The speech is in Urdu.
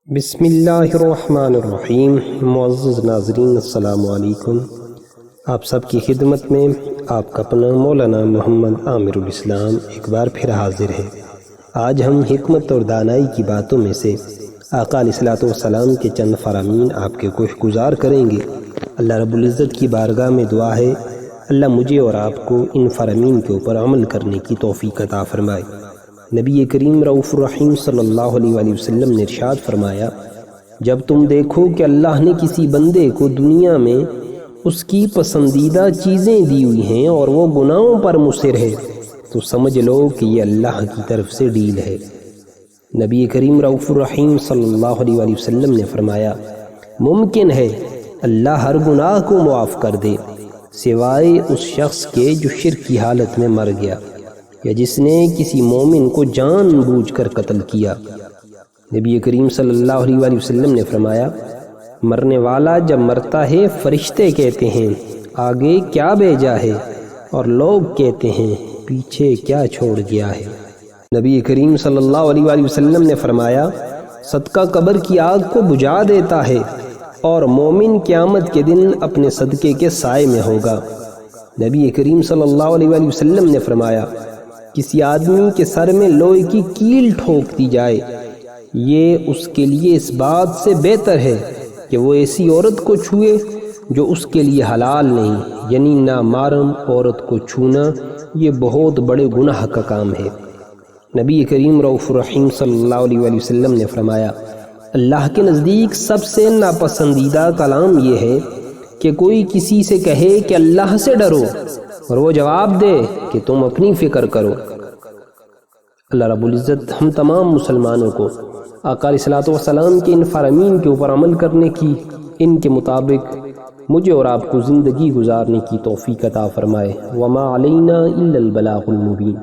بسم اللہ الرحمن الرحیم۔ معزز ناظرین السلام علیکم۔ آپ سب کی خدمت میں آپ کا اپنا مولانا محمد عامر الاسلام ایک بار پھر حاضر ہے۔ آج ہم حکمت اور دانائی کی باتوں میں سے آقا علیہ الصلوۃ والسلام کے چند فرامین آپ کے گوش گزار کریں گے۔ اللہ رب العزت کی بارگاہ میں دعا ہے اللہ مجھے اور آپ کو ان فرامین کے اوپر عمل کرنے کی توفیق عطا فرمائے۔ نبی کریم رؤوف الرحیم صلی اللہ علیہ وآلہ وسلم نے ارشاد فرمایا، جب تم دیکھو کہ اللہ نے کسی بندے کو دنیا میں اس کی پسندیدہ چیزیں دی ہوئی ہیں اور وہ گناہوں پر مصر ہے تو سمجھ لو کہ یہ اللہ کی طرف سے ڈیل ہے۔ نبی کریم رؤوف الرحیم صلی اللہ علیہ وآلہ وسلم نے فرمایا، ممکن ہے اللہ ہر گناہ کو معاف کر دے سوائے اس شخص کے جو شرک کی حالت میں مر گیا یا جس نے کسی مومن کو جان بوجھ کر قتل کیا۔ نبی کریم صلی اللہ علیہ وآلہ وسلم نے فرمایا، مرنے والا جب مرتا ہے فرشتے کہتے ہیں آگے کیا بھیجا ہے، اور لوگ کہتے ہیں پیچھے کیا چھوڑ گیا ہے۔ نبی کریم صلی اللہ علیہ وآلہ وسلم نے فرمایا، صدقہ قبر کی آگ کو بجھا دیتا ہے اور مومن قیامت کے دن اپنے صدقے کے سائے میں ہوگا۔ نبی کریم صلی اللہ علیہ وآلہ وسلم نے فرمایا، کسی آدمی کے سر میں لوہے کی کیل ٹھوک دی جائے، یہ اس کے لیے اس بات سے بہتر ہے کہ وہ ایسی عورت کو چھوئے جو اس کے لیے حلال نہیں، یعنی نامحرم عورت کو چھونا یہ بہت بڑے گناہ کا کام ہے۔ نبی کریم رؤوف الرحیم صلی اللہ علیہ وآلہ وسلم نے فرمایا، اللہ کے نزدیک سب سے ناپسندیدہ کلام یہ ہے کہ کوئی کسی سے کہے کہ اللہ سے ڈرو اور وہ جواب دے کہ تم اپنی فکر کرو۔ اللہ رب العزت ہم تمام مسلمانوں کو آقا علیہ الصلوۃ والسلام کے ان فرامین کے اوپر عمل کرنے کی، ان کے مطابق مجھے اور آپ کو زندگی گزارنے کی توفیق عطا فرمائے۔ وما علینا الا البلاغ المبین۔